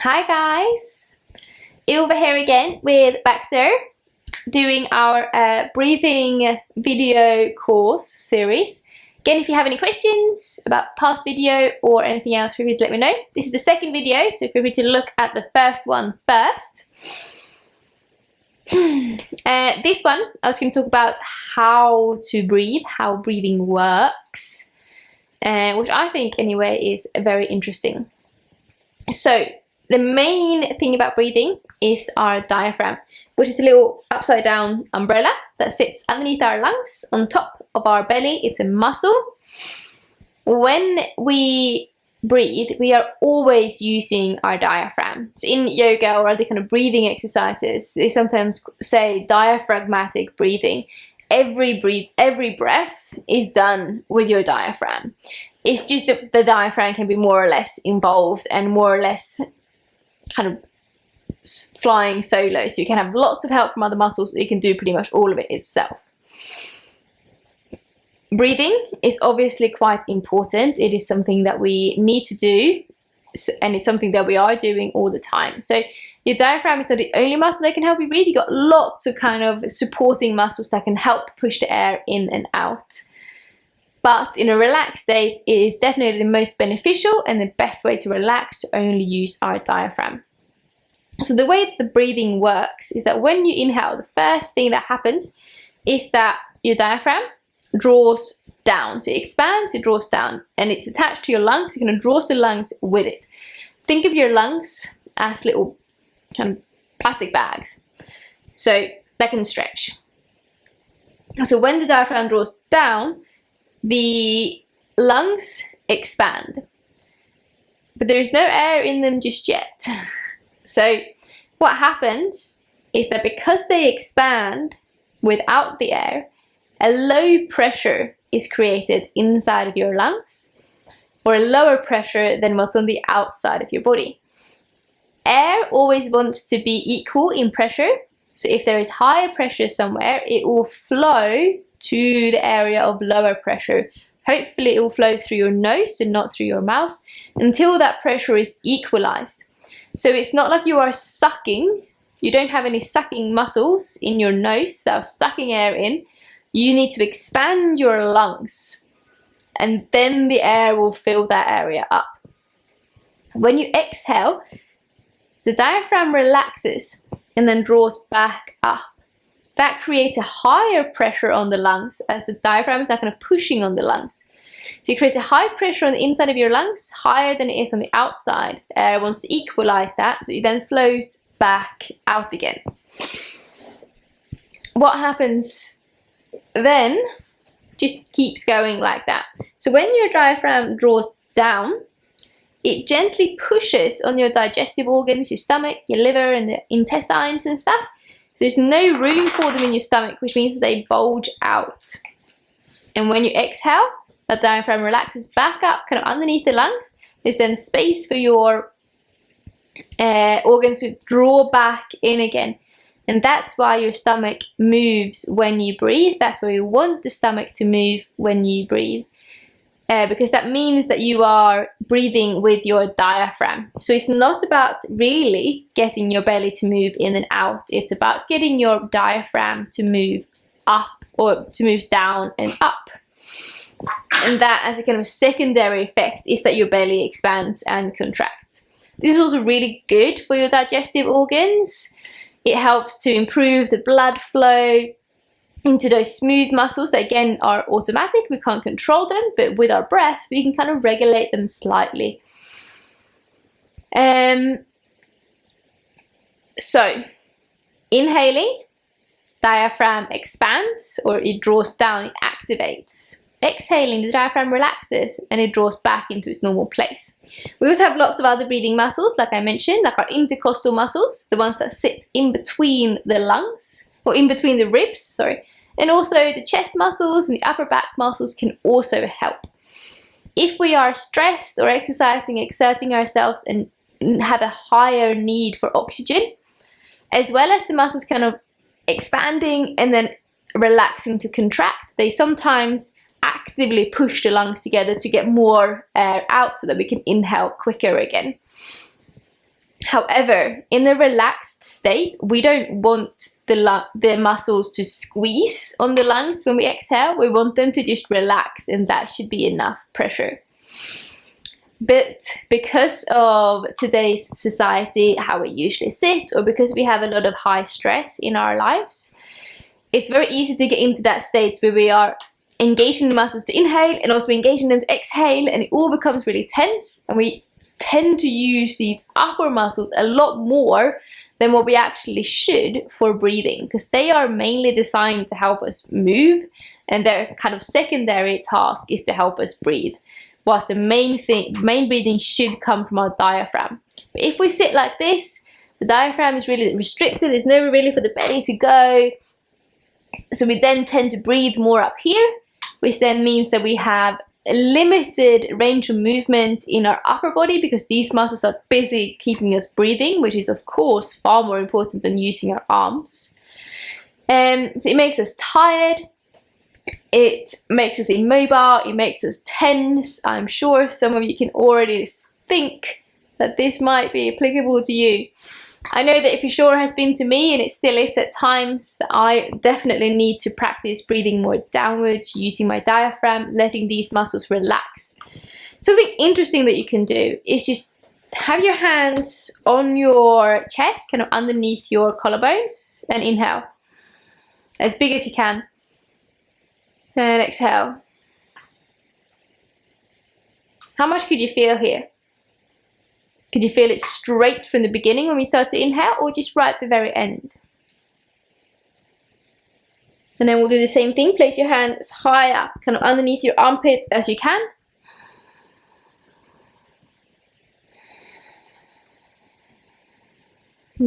Hi guys, Ilva here again with Baxter, doing our breathing video course series. Again, if you have any questions about past video or anything else, feel free to let me know. This is the second video, so feel free to look at the first one first. This one, I was going to talk about how to breathe, how breathing works, which I think anyway is very interesting. So the main thing about breathing is our diaphragm, which is a little upside down umbrella that sits underneath our lungs on top of our belly. It's a muscle. When we breathe, we are always using our diaphragm. So in yoga or other kind of breathing exercises, they sometimes say diaphragmatic breathing. Every breath is done with your diaphragm. It's just that the diaphragm can be more or less involved and more or less kind of flying solo. So you can have lots of help from other muscles, so you can do pretty much all of it itself. Breathing is obviously quite important. It is something that we need to do, and it's something that we are doing all the time. So your diaphragm is not the only muscle that can help you breathe. You've got lots of kind of supporting muscles that can help push the air in and out. But in a relaxed state, it is definitely the most beneficial and the best way to relax to only use our diaphragm. So the way the breathing works is that when you inhale, the first thing that happens is that your diaphragm draws down. So it expands, it draws down, and it's attached to your lungs. You're going to draw the lungs with it. Think of your lungs as little kind of plastic bags, so that can stretch. So when the diaphragm draws down, the lungs expand, but there is no air in them just yet. So what happens is that because they expand without the air, a low pressure is created inside of your lungs, or a lower pressure than what's on the outside of your body. Air always wants to be equal in pressure, so if there is higher pressure somewhere, it will flow to the area of lower pressure. Hopefully it will flow through your nose and not through your mouth until that pressure is equalized. So it's not like you are sucking. You don't have any sucking muscles in your nose that are sucking air in. You need to expand your lungs, and then the air will fill that area up. When you exhale, the diaphragm relaxes and then draws back up. That creates a higher pressure on the lungs, as the diaphragm is now kind of pushing on the lungs. So it creates a high pressure on the inside of your lungs, higher than it is on the outside. Air wants to equalize that, so it then flows back out again. What happens then just keeps going like that. So when your diaphragm draws down, it gently pushes on your digestive organs, your stomach, your liver, and the intestines and stuff. So there's no room for them in your stomach, which means they bulge out. And when you exhale, the diaphragm relaxes back up, kind of underneath the lungs. There's then space for your organs to draw back in again. And that's why your stomach moves when you breathe. That's why you want the stomach to move when you breathe. Because that means that you are breathing with your diaphragm. So it's not about really getting your belly to move in and out. It's about getting your diaphragm to move up, or to move down and up. And that, as a kind of secondary effect, is that your belly expands and contracts. This is also really good for your digestive organs. It helps to improve the blood flow into those smooth muscles that again are automatic. We can't control them, but with our breath we can kind of regulate them slightly. So inhaling, diaphragm expands, or it draws down, it activates. Exhaling, the diaphragm relaxes and it draws back into its normal place. We also have lots of other breathing muscles, like I mentioned, like our intercostal muscles, the ones that sit in between the lungs, or in between the ribs, sorry. And also the chest muscles and the upper back muscles can also help. If we are stressed or exercising, exerting ourselves, and have a higher need for oxygen, as well as the muscles kind of expanding and then relaxing to contract, they sometimes actively push the lungs together to get more air out so that we can inhale quicker again. However, in a relaxed state, we don't want the muscles to squeeze on the lungs when we exhale. We want them to just relax, and that should be enough pressure. But because of today's society, how we usually sit, or because we have a lot of high stress in our lives, it's very easy to get into that state where we are engaging the muscles to inhale and also engaging them to exhale, and it all becomes really tense, and we tend to use these upper muscles a lot more than what we actually should for breathing, because they are mainly designed to help us move, and their kind of secondary task is to help us breathe, whilst the main breathing should come from our diaphragm. But if we sit like this, the diaphragm is really restricted, there's nowhere really for the belly to go, so we then tend to breathe more up here, which then means that we have a limited range of movement in our upper body, because these muscles are busy keeping us breathing, which is of course far more important than using our arms. So it makes us tired, it makes us immobile, it makes us tense. I'm sure some of you can already think that this might be applicable to you. I know that if it sure has been to me, and it still is at times, that I definitely need to practice breathing more downwards, using my diaphragm, letting these muscles relax. Something interesting that you can do is just have your hands on your chest, kind of underneath your collarbones, and inhale as big as you can. And exhale. How much could you feel here? Could you feel it straight from the beginning when we start to inhale, or just right at the very end? And then we'll do the same thing. Place your hands as high up, kind of underneath your armpit as you can.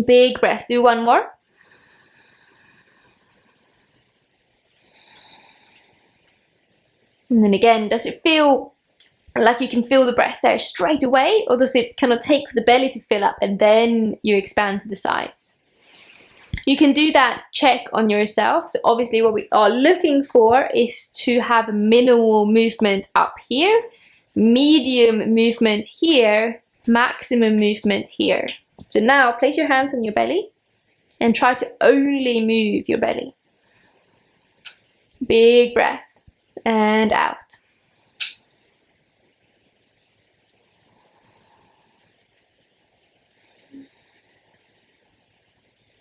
Big breath. Do one more. And then again, does it feel like you can feel the breath there straight away, or does it kind of take the belly to fill up and then you expand to the sides? You can do that check on yourself. So obviously what we are looking for is to have minimal movement up here, medium movement here, maximum movement here. So now place your hands on your belly and try to only move your belly. Big breath and out.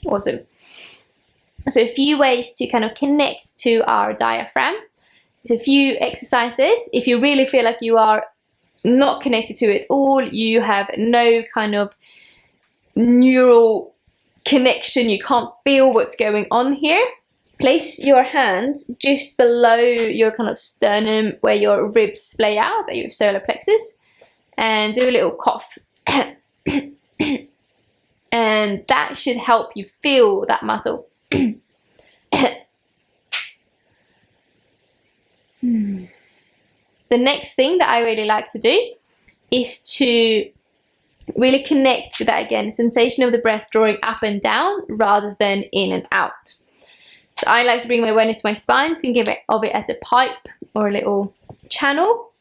Awesome. So a few ways to kind of connect to our diaphragm. There's a few exercises. If you really feel like you are not connected to it at all, you have no kind of neural connection, you can't feel what's going on here, place your hand just below your kind of sternum, where your ribs splay out at your solar plexus, and do a little cough. And that should help you feel that muscle. The next thing that I really like to do is to really connect to that again, sensation of the breath drawing up and down rather than in and out. So I like to bring my awareness to my spine, think of it as a pipe or a little channel,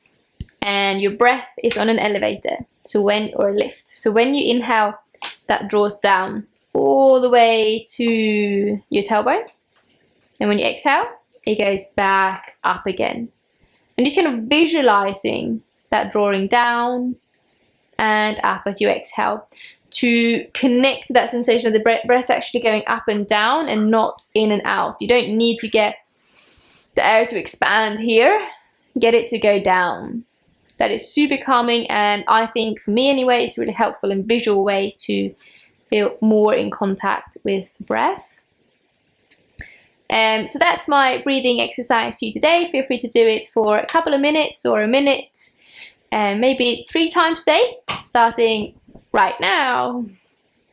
and your breath is on an elevator, or a lift. So when you inhale, that draws down all the way to your tailbone, and when you exhale, it goes back up again. And just kind of visualizing that drawing down and up as you exhale, to connect to that sensation of the breath actually going up and down and not in and out. You don't need to get the air to expand here, get it to go down. That is super calming, and I think, for me anyway, it's a really helpful and visual way to feel more in contact with breath. So that's my breathing exercise for you today. Feel free to do it for a couple of minutes or a minute, and maybe 3 times a day, starting right now.